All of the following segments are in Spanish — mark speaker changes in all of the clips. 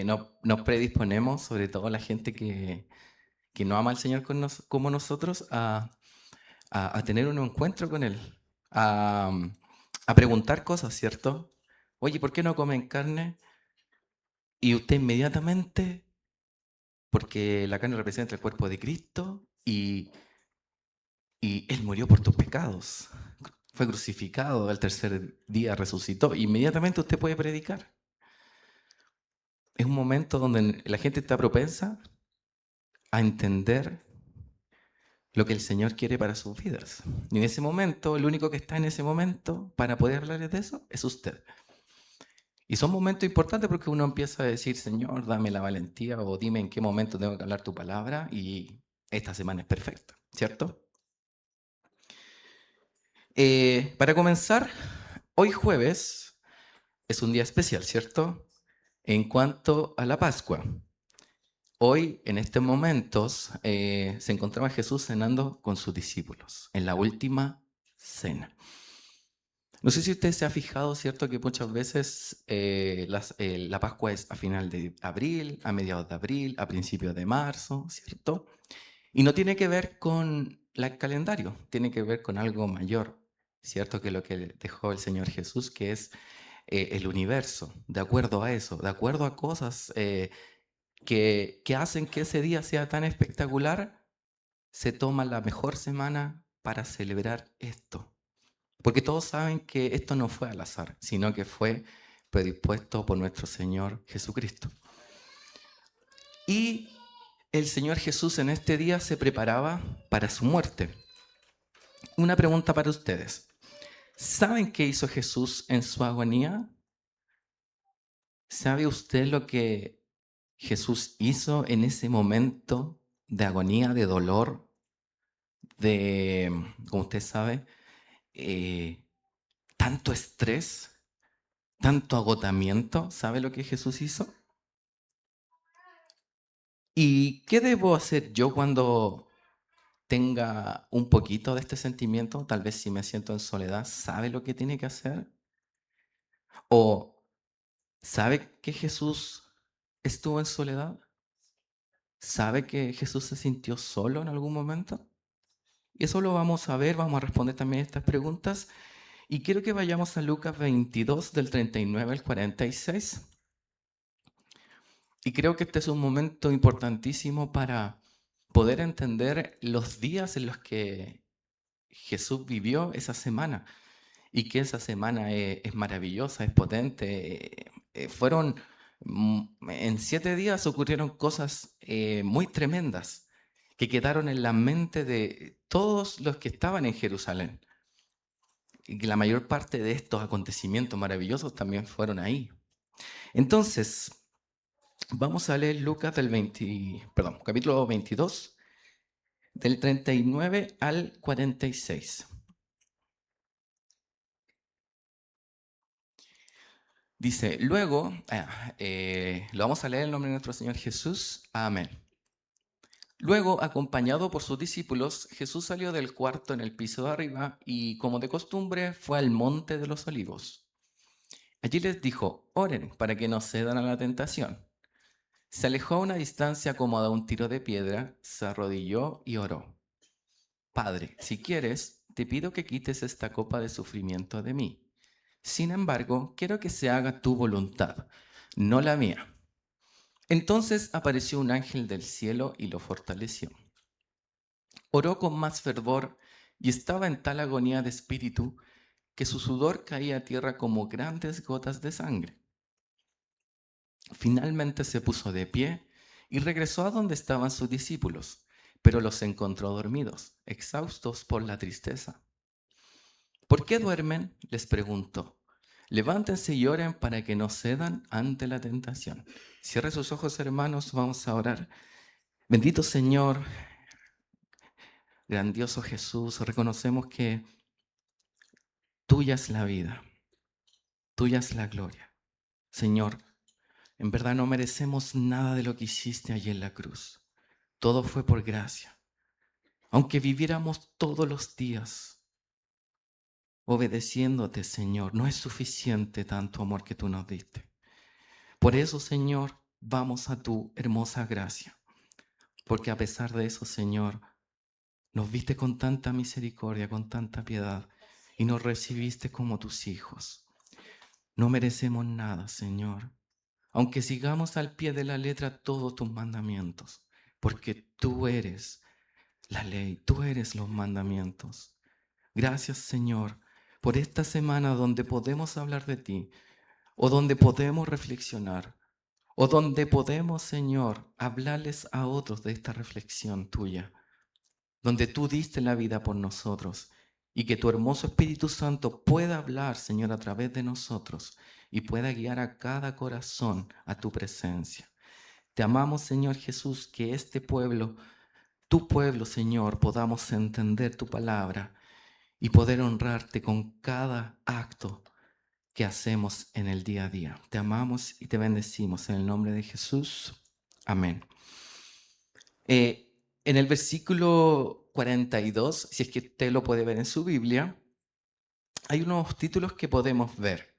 Speaker 1: nos predisponemos, sobre todo la gente que no ama al Señor como nosotros, a tener un encuentro con Él, a, a preguntar cosas, ¿cierto? Oye, ¿por qué no comen carne? Y usted inmediatamente, porque la carne representa el cuerpo de Cristo y Él murió por tus pecados. Fue crucificado, al tercer día resucitó. Inmediatamente usted puede predicar. Es un momento donde la gente está propensa a entender lo que el Señor quiere para sus vidas. Y en ese momento, el único que está en ese momento para poder hablarles de eso es usted. Y son momentos importantes porque uno empieza a decir, Señor, dame la valentía o dime en qué momento tengo que hablar tu palabra y esta semana es perfecta, ¿cierto? Para comenzar, hoy jueves es un día especial, ¿cierto? En cuanto a la Pascua. Hoy, en estos momentos, se encontraba Jesús cenando con sus discípulos, en la última cena. No sé si usted se ha fijado, ¿cierto?, que muchas veces la Pascua es a final de abril, a mediados de abril, a principios de marzo, ¿cierto? Y no tiene que ver con el calendario, tiene que ver con algo mayor, ¿cierto? Que lo que dejó el Señor Jesús, que es el universo, de acuerdo a eso, de acuerdo a cosas que hacen que ese día sea tan espectacular, se toma la mejor semana para celebrar esto. Porque todos saben que esto no fue al azar, sino que fue predispuesto por nuestro Señor Jesucristo. Y el Señor Jesús en este día se preparaba para su muerte. Una pregunta para ustedes. ¿Saben qué hizo Jesús en su agonía? ¿Sabe usted lo que Jesús hizo en ese momento de agonía, de dolor, de, como usted sabe, eh, tanto estrés, tanto agotamiento? ¿Sabe lo que Jesús hizo? ¿Y qué debo hacer yo cuando tenga un poquito de este sentimiento? Tal vez si me siento en soledad, ¿sabe lo que tiene que hacer? ¿O sabe que Jesús estuvo en soledad? ¿Sabe que Jesús se sintió solo en algún momento? Y eso lo vamos a ver, vamos a responder también estas preguntas. Y quiero que vayamos a Lucas 22, del 39 al 46. Y creo que este es un momento importantísimo para poder entender los días en los que Jesús vivió esa semana y que esa semana es maravillosa, es potente. En 7 días ocurrieron cosas muy tremendas que quedaron en la mente de todos los que estaban en Jerusalén. Y que la mayor parte de estos acontecimientos maravillosos también fueron ahí. Entonces, vamos a leer Lucas capítulo 22, del 39 al 46. Dice, luego, lo vamos a leer en el nombre de nuestro Señor Jesús. Amén. Luego, acompañado por sus discípulos, Jesús salió del cuarto en el piso de arriba y, como de costumbre, fue al monte de los olivos. Allí les dijo, oren para que no cedan a la tentación. Se alejó a una distancia como a un tiro de piedra, se arrodilló y oró. Padre, si quieres, te pido que quites esta copa de sufrimiento de mí. Sin embargo, quiero que se haga tu voluntad, no la mía. Entonces apareció un ángel del cielo y lo fortaleció. Oró con más fervor y estaba en tal agonía de espíritu que su sudor caía a tierra como grandes gotas de sangre. Finalmente se puso de pie y regresó a donde estaban sus discípulos, pero los encontró dormidos, exhaustos por la tristeza. ¿Por qué duermen?, les preguntó. Levántense y oren para que no cedan ante la tentación. Cierre sus ojos, hermanos, vamos a orar. Bendito Señor, grandioso Jesús, reconocemos que tuya es la vida, tuya es la gloria. Señor, en verdad no merecemos nada de lo que hiciste allí en la cruz. Todo fue por gracia. Aunque viviéramos todos los días obedeciéndote, Señor, no es suficiente tanto amor que tú nos diste. Por eso, Señor, vamos a tu hermosa gracia. Porque a pesar de eso, Señor, nos viste con tanta misericordia, con tanta piedad, y nos recibiste como tus hijos. No merecemos nada, Señor, aunque sigamos al pie de la letra todos tus mandamientos, porque tú eres la ley, tú eres los mandamientos. Gracias, Señor, por esta semana donde podemos hablar de ti, o donde podemos reflexionar, o donde podemos, Señor, hablarles a otros de esta reflexión tuya, donde tú diste la vida por nosotros y que tu hermoso Espíritu Santo pueda hablar, Señor, a través de nosotros y pueda guiar a cada corazón a tu presencia. Te amamos, Señor Jesús, que este pueblo, tu pueblo, Señor, podamos entender tu palabra y poder honrarte con cada acto que hacemos en el día a día. Te amamos y te bendecimos en el nombre de Jesús. Amén. En el versículo 42, si es que usted lo puede ver en su Biblia, hay unos títulos que podemos ver.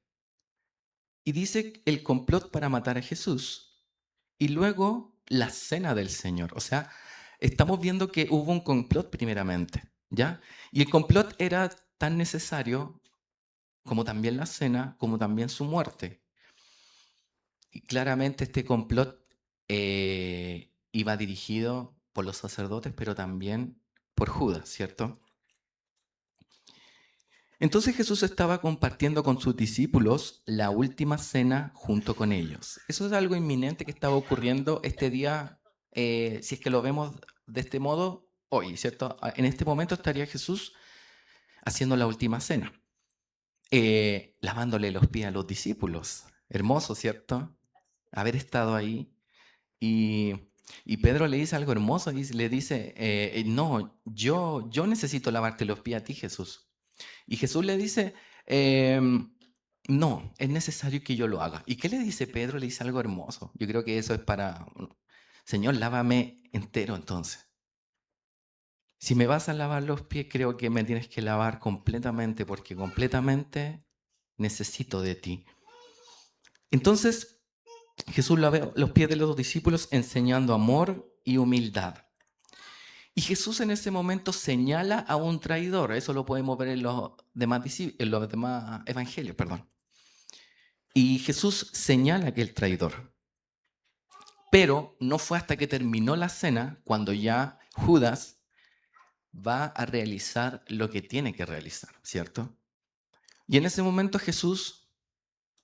Speaker 1: Y dice el complot para matar a Jesús y luego la cena del Señor. O sea, estamos viendo que hubo un complot primeramente, ¿ya? Y el complot era tan necesario como también la cena, como también su muerte. Y claramente este complot iba dirigido por los sacerdotes, pero también por Judas, ¿cierto? Entonces Jesús estaba compartiendo con sus discípulos la última cena junto con ellos. Eso es algo inminente que estaba ocurriendo este día, si es que lo vemos de este modo hoy, ¿cierto? En este momento estaría Jesús haciendo la última cena, lavándole los pies a los discípulos. Hermoso, ¿cierto? Haber estado ahí. Y, y Pedro le dice algo hermoso y le dice, no, yo necesito lavarte los pies a ti, Jesús. Y Jesús le dice, no, es necesario que yo lo haga. ¿Y qué le dice Pedro? Le dice algo hermoso. Yo creo que eso es para, Señor, lávame entero entonces. Si me vas a lavar los pies, creo que me tienes que lavar completamente, porque completamente necesito de ti. Entonces, Jesús lava los pies de los discípulos enseñando amor y humildad. Y Jesús en ese momento señala a un traidor. Eso lo podemos ver en los demás evangelios, perdón. Y Jesús señala a aquel traidor. Pero no fue hasta que terminó la cena cuando ya Judas va a realizar lo que tiene que realizar, ¿cierto? Y en ese momento Jesús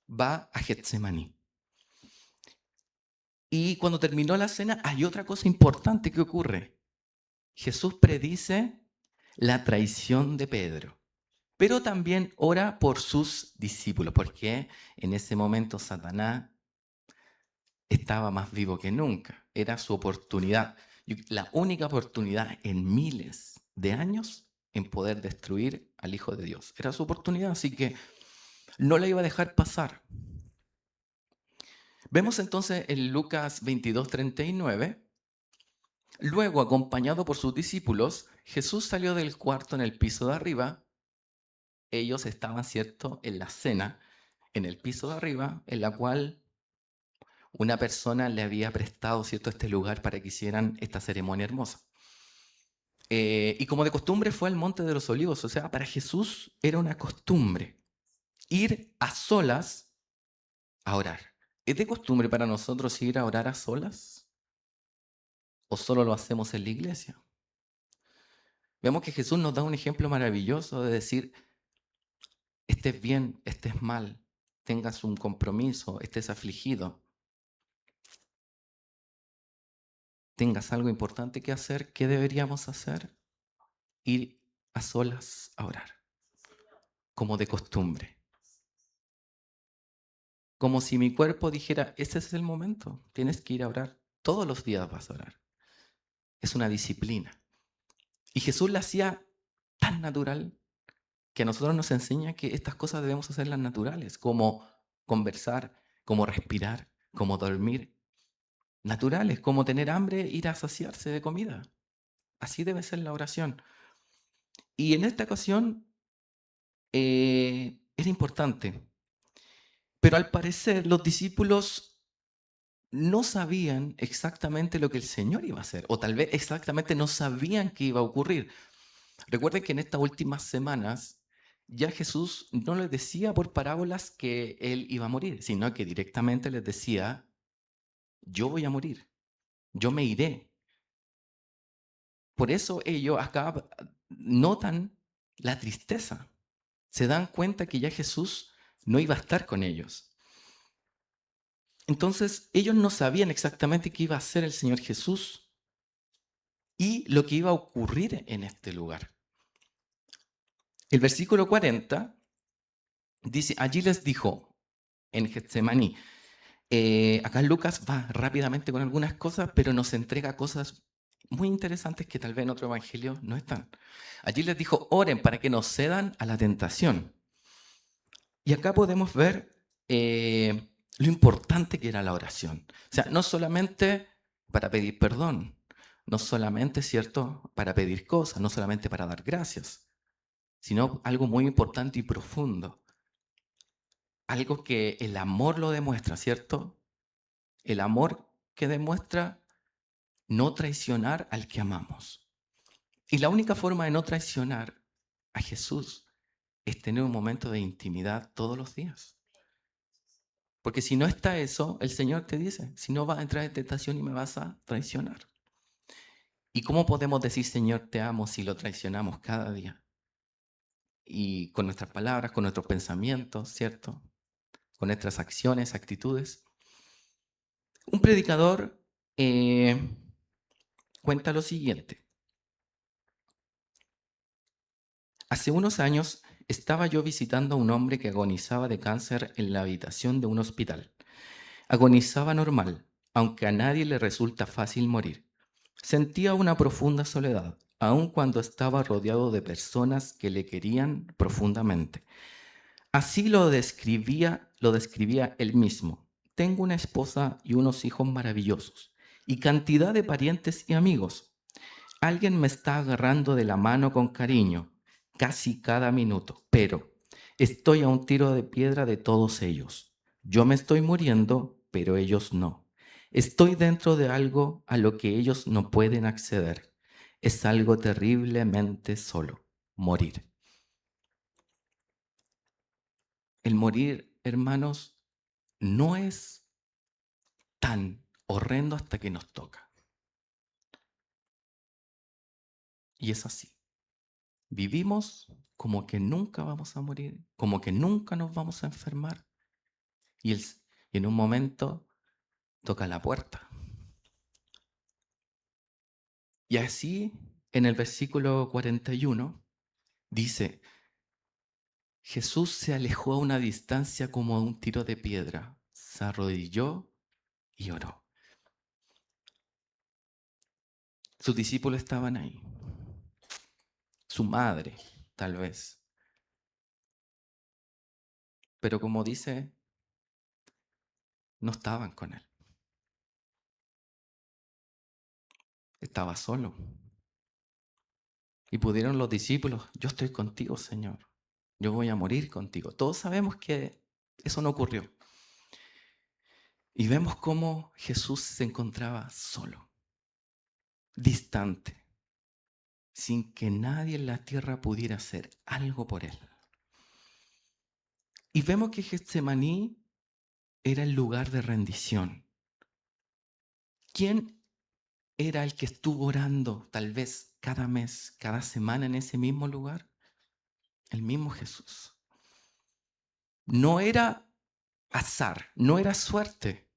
Speaker 1: va a Getsemaní. Y cuando terminó la cena hay otra cosa importante que ocurre. Jesús predice la traición de Pedro, pero también ora por sus discípulos, porque en ese momento Satanás estaba más vivo que nunca. Era su oportunidad, la única oportunidad en miles de años en poder destruir al Hijo de Dios. Era su oportunidad, así que no la iba a dejar pasar. Vemos entonces en Lucas 22:39, luego acompañado por sus discípulos, Jesús salió del cuarto en el piso de arriba. Ellos estaban, ¿cierto?, en la cena, en el piso de arriba, en la cual una persona le había prestado, ¿cierto?, este lugar para que hicieran esta ceremonia hermosa. Y como de costumbre fue al Monte de los Olivos, o sea, para Jesús era una costumbre ir a solas a orar. ¿Es de costumbre para nosotros ir a orar a solas? ¿O solo lo hacemos en la iglesia? Vemos que Jesús nos da un ejemplo maravilloso de decir, estés bien, estés mal, tengas un compromiso, estés afligido, tengas algo importante que hacer, ¿qué deberíamos hacer? Ir a solas a orar, como de costumbre. Como si mi cuerpo dijera, ese es el momento, tienes que ir a orar, todos los días vas a orar. Es una disciplina. Y Jesús la hacía tan natural que a nosotros nos enseña que estas cosas debemos hacerlas naturales, como conversar, como respirar, como dormir. Naturales, como tener hambre, ir a saciarse de comida. Así debe ser la oración. Y en esta ocasión era importante. Pero al parecer los discípulos no sabían exactamente lo que el Señor iba a hacer, o tal vez exactamente no sabían qué iba a ocurrir. Recuerden que en estas últimas semanas ya Jesús no les decía por parábolas que Él iba a morir, sino que directamente les decía, yo voy a morir, yo me iré. Por eso ellos acá notan la tristeza, se dan cuenta que ya Jesús no iba a estar con ellos. Entonces ellos no sabían exactamente qué iba a hacer el Señor Jesús y lo que iba a ocurrir en este lugar. El versículo 40 dice, allí les dijo en Getsemaní. Acá Lucas va rápidamente con algunas cosas, pero nos entrega cosas muy interesantes que tal vez en otro evangelio no están. Allí les dijo, oren para que no cedan a la tentación. Y acá podemos ver lo importante que era la oración. O sea, no solamente para pedir perdón, no solamente, ¿cierto?, para pedir cosas, no solamente para dar gracias, sino algo muy importante y profundo. Algo que el amor lo demuestra, ¿cierto? El amor que demuestra no traicionar al que amamos. Y la única forma de no traicionar a Jesús es tener un momento de intimidad todos los días. Porque si no está eso, el Señor te dice, si no vas a entrar en tentación y me vas a traicionar. ¿Y cómo podemos decir, Señor, te amo si lo traicionamos cada día? Y con nuestras palabras, con nuestros pensamientos, ¿cierto? Con nuestras acciones, actitudes. Un predicador cuenta lo siguiente. Hace unos años estaba yo visitando a un hombre que agonizaba de cáncer en la habitación de un hospital. Agonizaba normal, aunque a nadie le resulta fácil morir. Sentía una profunda soledad, aun cuando estaba rodeado de personas que le querían profundamente. Así lo describía él mismo. Tengo una esposa y unos hijos maravillosos, y cantidad de parientes y amigos. Alguien me está agarrando de la mano con cariño, casi cada minuto, pero estoy a un tiro de piedra de todos ellos. Yo me estoy muriendo, pero ellos no. Estoy dentro de algo a lo que ellos no pueden acceder. Es algo terriblemente solo, morir. El morir, hermanos, no es tan horrendo hasta que nos toca. Y es así. Vivimos como que nunca vamos a morir, como que nunca nos vamos a enfermar. Y, y en un momento toca la puerta. Y así en el versículo 41 dice, Jesús se alejó a una distancia como a un tiro de piedra, se arrodilló y oró. Sus discípulos estaban ahí, su madre tal vez, pero como dice, no estaban con él, estaba solo. Y pudieron los discípulos, yo estoy contigo, Señor, yo voy a morir contigo. Todos sabemos que eso no ocurrió. Y vemos cómo Jesús se encontraba solo, distante, sin que nadie en la tierra pudiera hacer algo por él. Y vemos que Getsemaní era el lugar de rendición. ¿Quién era el que estuvo orando tal vez cada mes, cada semana en ese mismo lugar? El mismo Jesús. No era azar, no era suerte.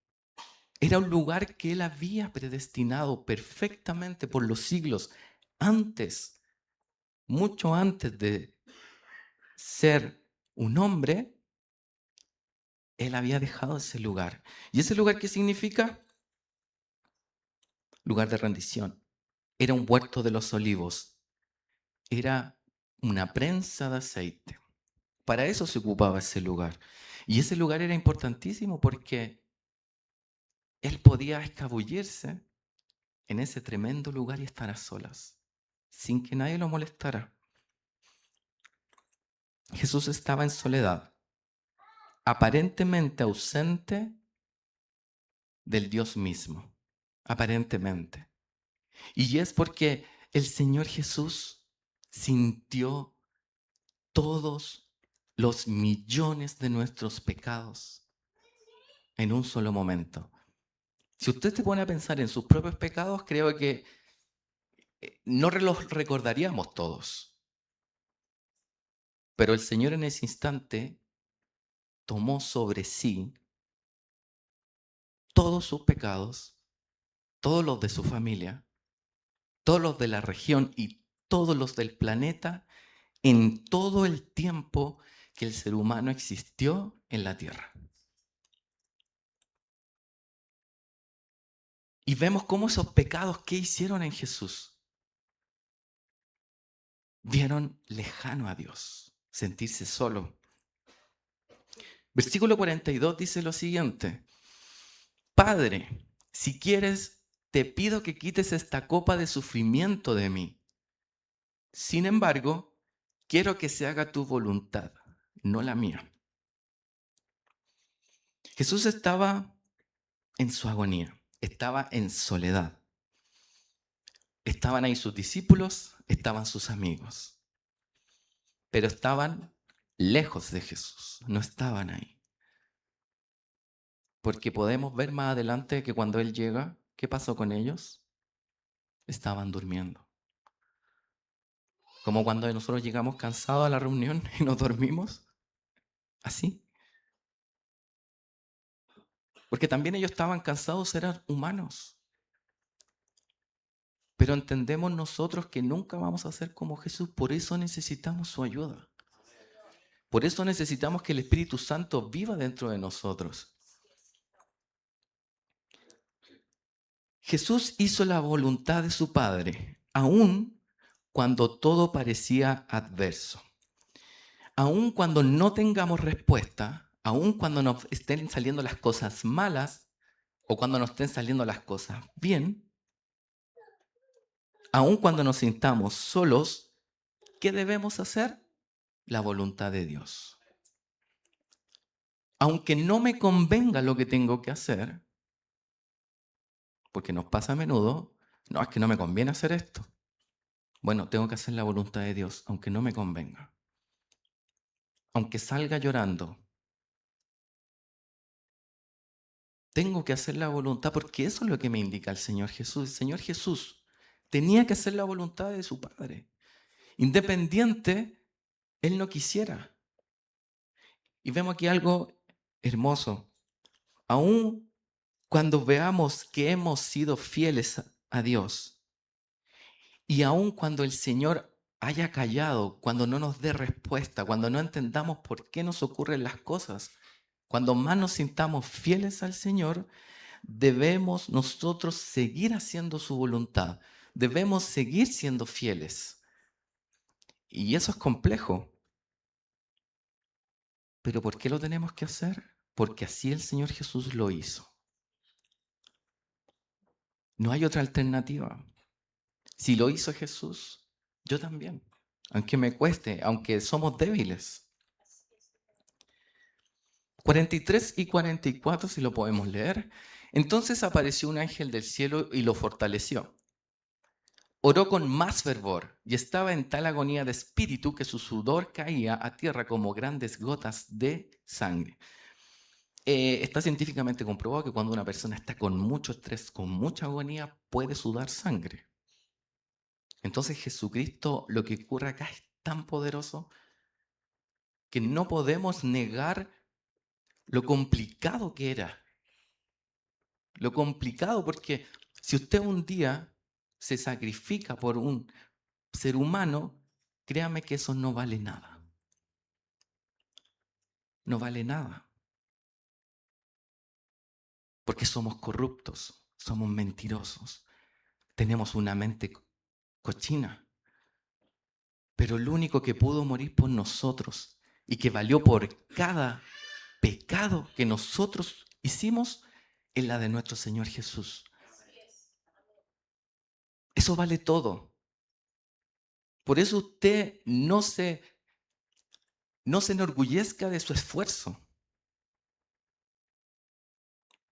Speaker 1: Era un lugar que él había predestinado perfectamente por los siglos antes, mucho antes de ser un hombre, él había dejado ese lugar. ¿Y ese lugar qué significa? Lugar de rendición. Era un huerto de los olivos. Era una prensa de aceite. Para eso se ocupaba ese lugar. Y ese lugar era importantísimo porque él podía escabullirse en ese tremendo lugar y estar a solas, sin que nadie lo molestara. Jesús estaba en soledad, aparentemente ausente del Dios mismo, aparentemente. Y es porque el Señor Jesús sintió todos los millones de nuestros pecados en un solo momento. Si usted se pone a pensar en sus propios pecados, creo que no los recordaríamos todos. Pero el Señor en ese instante tomó sobre sí todos sus pecados, todos los de su familia, todos los de la región y todos los del planeta en todo el tiempo que el ser humano existió en la tierra. Y vemos cómo esos pecados que hicieron en Jesús vieron lejano a Dios, sentirse solo. Versículo 42 dice lo siguiente: Padre, si quieres, te pido que quites esta copa de sufrimiento de mí. Sin embargo, quiero que se haga tu voluntad, no la mía. Jesús estaba en su agonía, estaba en soledad. Estaban ahí sus discípulos, estaban sus amigos, pero estaban lejos de Jesús, no estaban ahí. Porque podemos ver más adelante que cuando Él llega, ¿qué pasó con ellos? Estaban durmiendo. Como cuando nosotros llegamos cansados a la reunión y nos dormimos, así. Porque también ellos estaban cansados, eran humanos. Pero entendemos nosotros que nunca vamos a ser como Jesús, por eso necesitamos su ayuda. Por eso necesitamos que el Espíritu Santo viva dentro de nosotros. Jesús hizo la voluntad de su Padre, aun cuando todo parecía adverso. Aun cuando no tengamos respuesta, aun cuando nos estén saliendo las cosas malas o cuando nos estén saliendo las cosas bien, aun cuando nos sintamos solos, ¿qué debemos hacer? La voluntad de Dios. Aunque no me convenga lo que tengo que hacer, porque nos pasa a menudo, no, es que no me conviene hacer esto. Bueno, tengo que hacer la voluntad de Dios, aunque no me convenga. Aunque salga llorando, tengo que hacer la voluntad porque eso es lo que me indica el Señor Jesús. El Señor Jesús tenía que hacer la voluntad de su Padre. Independiente, Él no quisiera. Y vemos aquí algo hermoso. Aún cuando veamos que hemos sido fieles a Dios y aun cuando el Señor haya callado, cuando no nos dé respuesta, cuando no entendamos por qué nos ocurren las cosas, cuando más nos sintamos fieles al Señor, debemos nosotros seguir haciendo su voluntad. Debemos seguir siendo fieles. Y eso es complejo. ¿Pero por qué lo tenemos que hacer? Porque así el Señor Jesús lo hizo. No hay otra alternativa. Si lo hizo Jesús, yo también. Aunque me cueste, aunque somos débiles. 43 y 44, si lo podemos leer. Entonces apareció un ángel del cielo y lo fortaleció. Oró con más fervor y estaba en tal agonía de espíritu que su sudor caía a tierra como grandes gotas de sangre. Está científicamente comprobado que cuando una persona está con mucho estrés, con mucha agonía, puede sudar sangre. Entonces Jesucristo, lo que ocurre acá es tan poderoso que no podemos negar lo complicado que era. Lo complicado porque si usted un día se sacrifica por un ser humano, créame que eso no vale nada. No vale nada. Porque somos corruptos, somos mentirosos, tenemos una mente cochina. Pero el único que pudo morir por nosotros y que valió por cada pecado que nosotros hicimos es la de nuestro Señor Jesús. Eso vale todo. Por eso usted no se enorgullezca de su esfuerzo.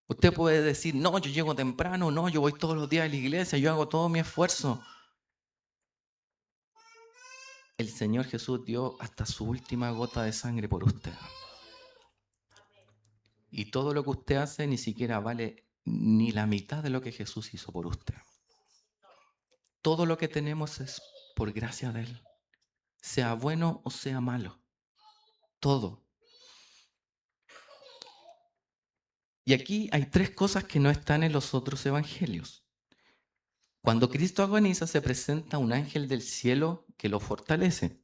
Speaker 1: Usted puede decir, no, yo llego temprano, no, yo voy todos los días a la iglesia, yo hago todo mi esfuerzo. El Señor Jesús dio hasta su última gota de sangre por usted. Y todo lo que usted hace ni siquiera vale ni la mitad de lo que Jesús hizo por usted. Todo lo que tenemos es por gracia de Él, sea bueno o sea malo. Todo. Y aquí hay tres cosas que no están en los otros evangelios. Cuando Cristo agoniza, se presenta un ángel del cielo que lo fortalece.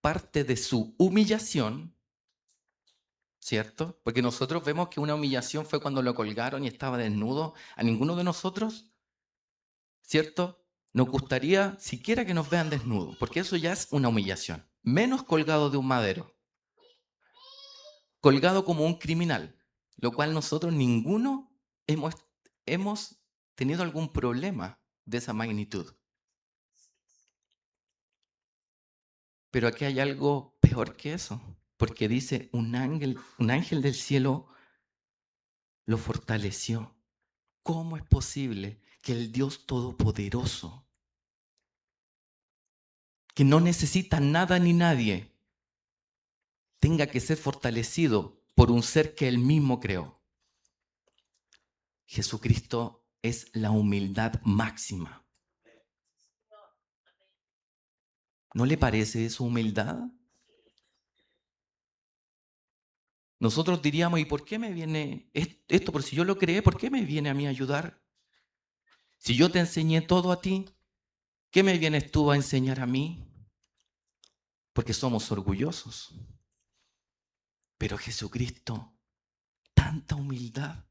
Speaker 1: Parte de su humillación, ¿cierto? Porque nosotros vemos que una humillación fue cuando lo colgaron y estaba desnudo. A ninguno de nosotros, ¿cierto? Nos gustaría siquiera que nos vean desnudos, porque eso ya es una humillación. Menos colgado de un madero, colgado como un criminal, lo cual nosotros ninguno hemos tenido algún problema de esa magnitud. Pero aquí hay algo peor que eso, porque dice un ángel del cielo lo fortaleció. ¿Cómo es posible que el Dios Todopoderoso, que no necesita nada ni nadie, tenga que ser fortalecido por un ser que él mismo creó? Jesucristo es la humildad máxima. ¿No le parece eso humildad? Nosotros diríamos, ¿y por qué me viene esto? Por si yo lo creé, ¿por qué me viene a mí a ayudar? Si yo te enseñé todo a ti, ¿qué me vienes tú a enseñar a mí? Porque somos orgullosos. Pero Jesucristo, tanta humildad.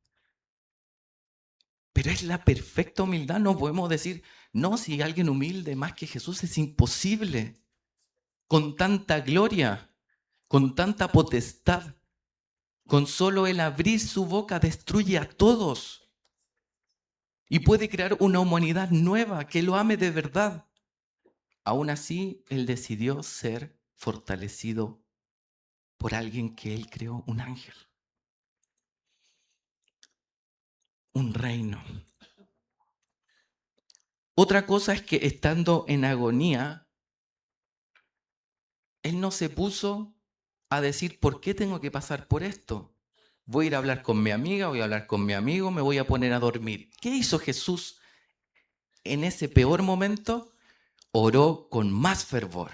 Speaker 1: Pero es la perfecta humildad. No podemos decir, no, si alguien humilde más que Jesús es imposible. Con tanta gloria, con tanta potestad, con solo el abrir su boca destruye a todos. Y puede crear una humanidad nueva que lo ame de verdad. Aún así, Él decidió ser fortalecido por alguien que Él creó, un ángel, un reino. Otra cosa es que estando en agonía, Él no se puso a decir, ¿por qué tengo que pasar por esto? Voy a ir a hablar con mi amiga, voy a hablar con mi amigo, me voy a poner a dormir. ¿Qué hizo Jesús en ese peor momento? Oró con más fervor.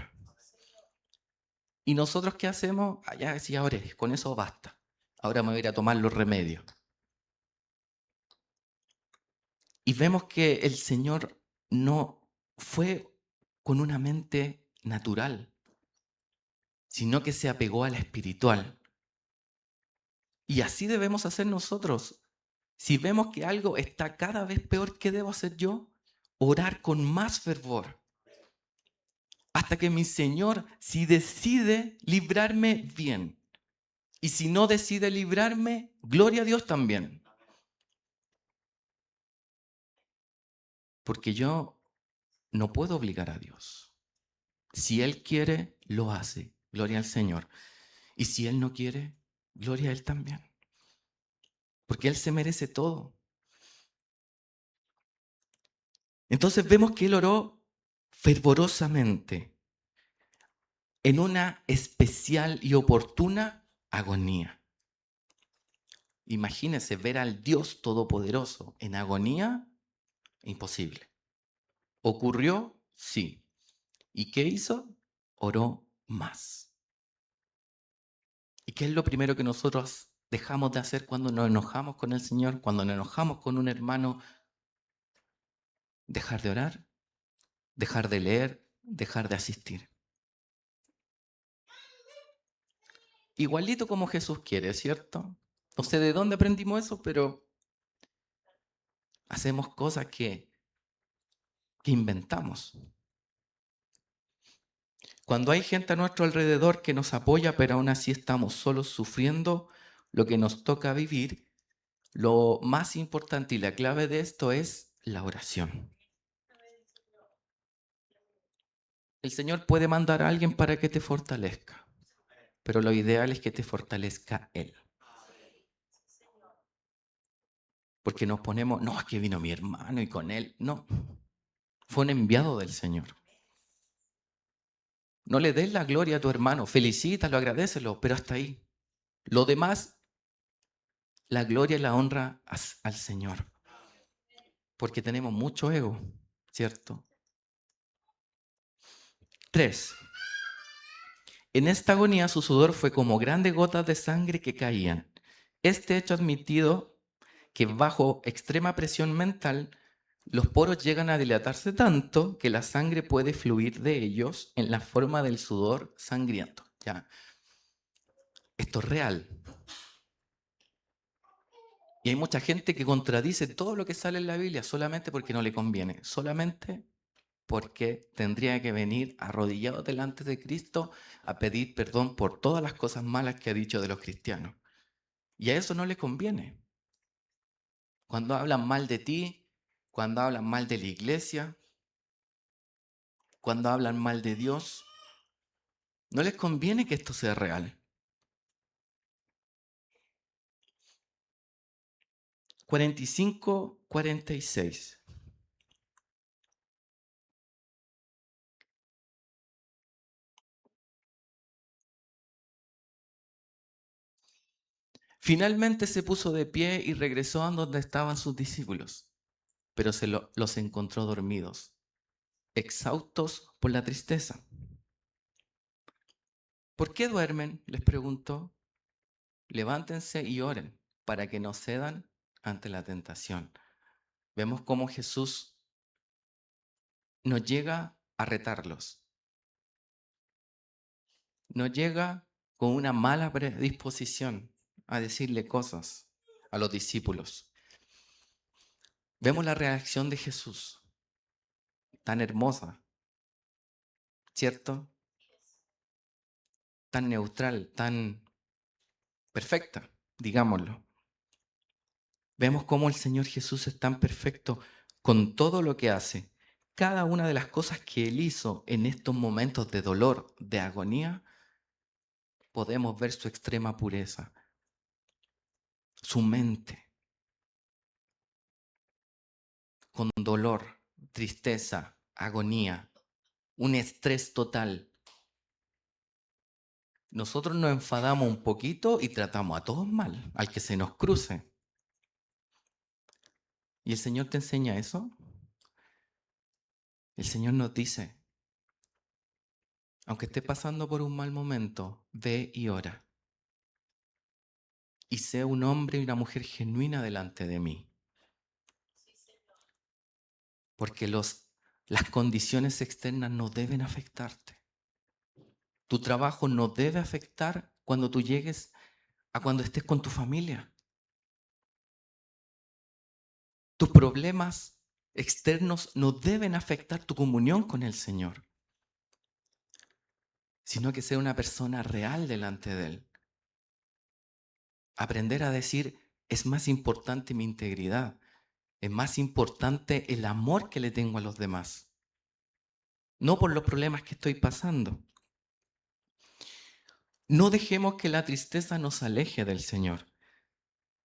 Speaker 1: ¿Y nosotros qué hacemos? Ya decía, ahora con eso basta. Ahora me voy a ir a tomar los remedios. Y vemos que el Señor no fue con una mente natural, sino que se apegó a la espiritual. Y así debemos hacer nosotros. Si vemos que algo está cada vez peor, ¿qué debo hacer yo? Orar con más fervor. Hasta que mi Señor, si decide librarme, bien. Y si no decide librarme, gloria a Dios también. Porque yo no puedo obligar a Dios. Si Él quiere, lo hace. Gloria al Señor. Y si Él no quiere, gloria a Él también. Porque Él se merece todo. Entonces vemos que Él oró fervorosamente en una especial y oportuna agonía. Imagínese ver al Dios Todopoderoso en agonía, imposible. ¿Ocurrió? Sí. ¿Y qué hizo? Oró más. ¿Y qué es lo primero que nosotros dejamos de hacer cuando nos enojamos con el Señor, cuando nos enojamos con un hermano? Dejar de orar, dejar de leer, dejar de asistir. Igualito como Jesús quiere, ¿cierto? No sé de dónde aprendimos eso, pero hacemos cosas que inventamos. Cuando hay gente a nuestro alrededor que nos apoya, pero aún así estamos solos sufriendo lo que nos toca vivir, lo más importante y la clave de esto es la oración. El Señor puede mandar a alguien para que te fortalezca, pero lo ideal es que te fortalezca Él. Porque nos ponemos, no, es que vino mi hermano y con él. No, fue un enviado del Señor. No le des la gloria a tu hermano, felicítalo, agradécelo, pero hasta ahí. Lo demás, la gloria y la honra al Señor. Porque tenemos mucho ego, ¿cierto? 3. En esta agonía su sudor fue como grandes gotas de sangre que caían. Este hecho admitido que bajo extrema presión mental los poros llegan a dilatarse tanto que la sangre puede fluir de ellos en la forma del sudor sangriento. ¿Ya? Esto es real. Y hay mucha gente que contradice todo lo que sale en la Biblia solamente porque no le conviene, solamente porque tendría que venir arrodillado delante de Cristo a pedir perdón por todas las cosas malas que ha dicho de los cristianos. Y a eso no le conviene. Cuando hablan mal de ti, cuando hablan mal de la iglesia, cuando hablan mal de Dios, no les conviene que esto sea real. 45, 46. Finalmente se puso de pie y regresó a donde estaban sus discípulos, pero los encontró dormidos, exhaustos por la tristeza. ¿Por qué duermen?, les preguntó. Levántense y oren para que no cedan ante la tentación. Vemos cómo Jesús nos llega a retarlos, nos llega con una mala predisposición a decirle cosas a los discípulos. Vemos la reacción de Jesús, tan hermosa, ¿cierto? Tan neutral, tan perfecta, digámoslo. Vemos cómo el Señor Jesús es tan perfecto con todo lo que hace. Cada una de las cosas que Él hizo en estos momentos de dolor, de agonía, podemos ver su extrema pureza, su mente, con dolor, tristeza, agonía, un estrés total. Nosotros nos enfadamos un poquito y tratamos a todos mal, al que se nos cruce. ¿Y el Señor te enseña eso? El Señor nos dice, aunque esté pasando por un mal momento, ve y ora. Y sé un hombre y una mujer genuina delante de mí. Porque las condiciones externas no deben afectarte. Tu trabajo no debe afectar cuando tú llegues a cuando estés con tu familia. Tus problemas externos no deben afectar tu comunión con el Señor, sino que ser una persona real delante de Él. Aprender a decir, es más importante mi integridad, es más importante el amor que le tengo a los demás, no por los problemas que estoy pasando. No dejemos que la tristeza nos aleje del Señor,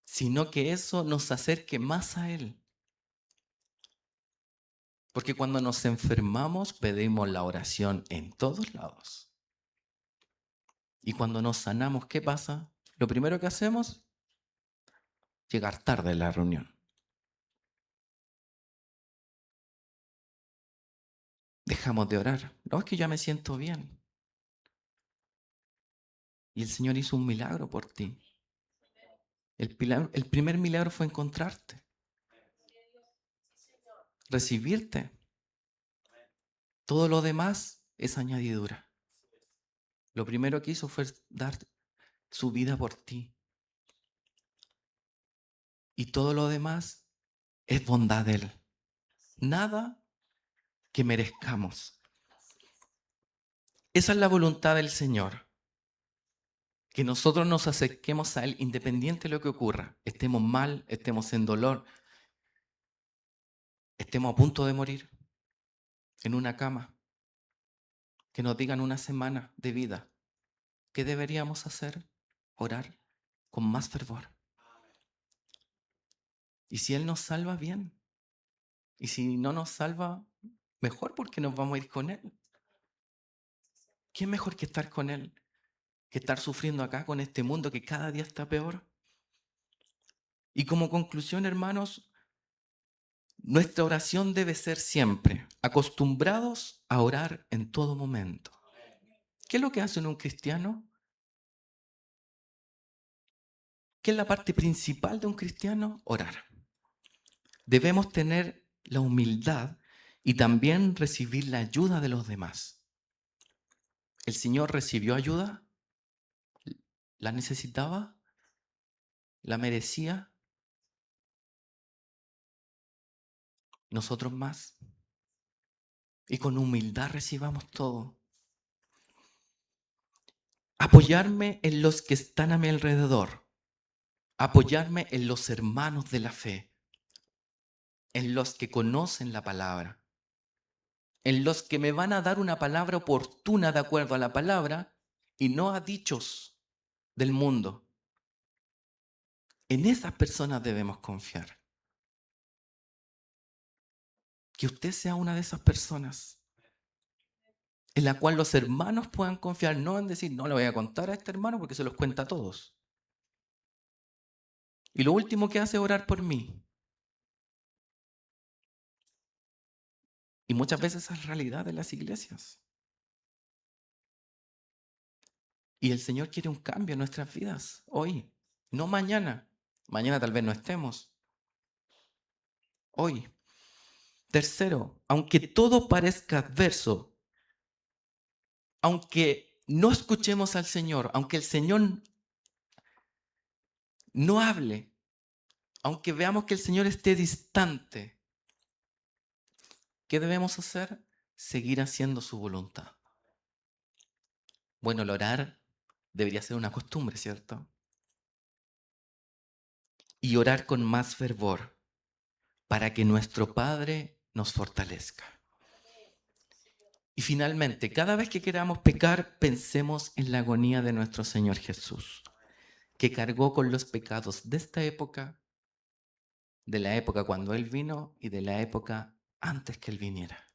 Speaker 1: sino que eso nos acerque más a Él. Porque cuando nos enfermamos pedimos la oración en todos lados. Y cuando nos sanamos, ¿qué pasa? Lo primero que hacemos, llegar tarde a la reunión. Dejamos de orar. No, es que ya me siento bien. Y el Señor hizo un milagro por ti. El primer milagro fue encontrarte, recibirte. Todo lo demás es añadidura. Lo primero que hizo fue dar su vida por ti. Y todo lo demás es bondad de Él. Nada que merezcamos. Esa es la voluntad del Señor. Que nosotros nos acerquemos a Él independiente de lo que ocurra. Estemos mal, estemos en dolor, estemos a punto de morir en una cama. Que nos digan una semana de vida. ¿Qué deberíamos hacer? Orar con más fervor. Y si Él nos salva, bien. Y si no nos salva, mejor porque nos vamos a ir con Él. ¿Qué es mejor que estar con Él? Que estar sufriendo acá con este mundo que cada día está peor. Y como conclusión, hermanos, nuestra oración debe ser siempre acostumbrados a orar en todo momento. ¿Qué es lo que hace un cristiano? ¿Qué es la parte principal de un cristiano? Orar. Debemos tener la humildad y también recibir la ayuda de los demás. ¿El Señor recibió ayuda? ¿La necesitaba? ¿La merecía? ¿Nosotros más? Y con humildad recibamos todo. Apoyarme en los que están a mi alrededor. Apoyarme en los hermanos de la fe. En los que conocen la palabra. En los que me van a dar una palabra oportuna de acuerdo a la palabra y no a dichos del mundo. En esas personas debemos confiar. Que usted sea una de esas personas en la cual los hermanos puedan confiar, no en decir, no le voy a contar a este hermano porque se los cuenta a todos. Y lo último que hace es orar por mí. Y muchas veces esa es la realidad de las iglesias. Y el Señor quiere un cambio en nuestras vidas, hoy, no mañana. Mañana tal vez no estemos. Hoy. Tercero, aunque todo parezca adverso, aunque no escuchemos al Señor, aunque el Señor no hable, aunque veamos que el Señor esté distante, ¿qué debemos hacer? Seguir haciendo su voluntad. Bueno, el orar debería ser una costumbre, ¿cierto? Y orar con más fervor para que nuestro Padre nos fortalezca. Y finalmente, cada vez que queramos pecar, pensemos en la agonía de nuestro Señor Jesús, que cargó con los pecados de esta época, de la época cuando Él vino y de la época antes que Él viniera.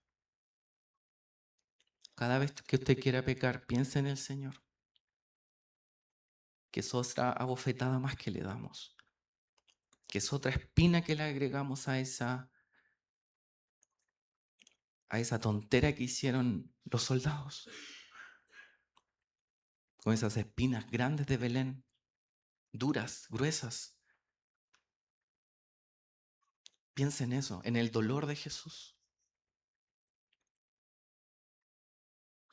Speaker 1: Cada vez que usted quiera pecar, piense en el Señor, que es otra abofetada más que le damos, que es otra espina que le agregamos a esa tontera que hicieron los soldados, con esas espinas grandes de Belén, duras, gruesas. Piensa en eso, en el dolor de Jesús,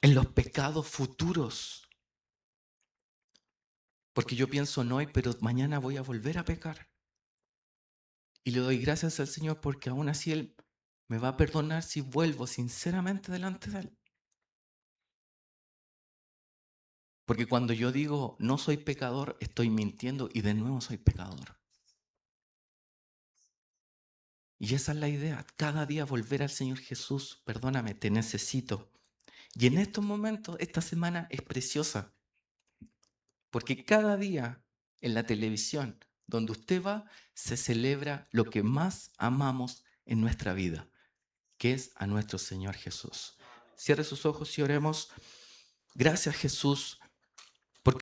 Speaker 1: en los pecados futuros. Porque yo pienso en hoy, pero mañana voy a volver a pecar. Y le doy gracias al Señor porque aún así Él me va a perdonar si vuelvo sinceramente delante de Él. Porque cuando yo digo no soy pecador, estoy mintiendo y de nuevo soy pecador. Y esa es la idea, cada día volver al Señor Jesús, perdóname, te necesito. Y en estos momentos, esta semana es preciosa, porque cada día en la televisión, donde usted va, se celebra lo que más amamos en nuestra vida, que es a nuestro Señor Jesús. Cierre sus ojos y oremos. Gracias, Jesús,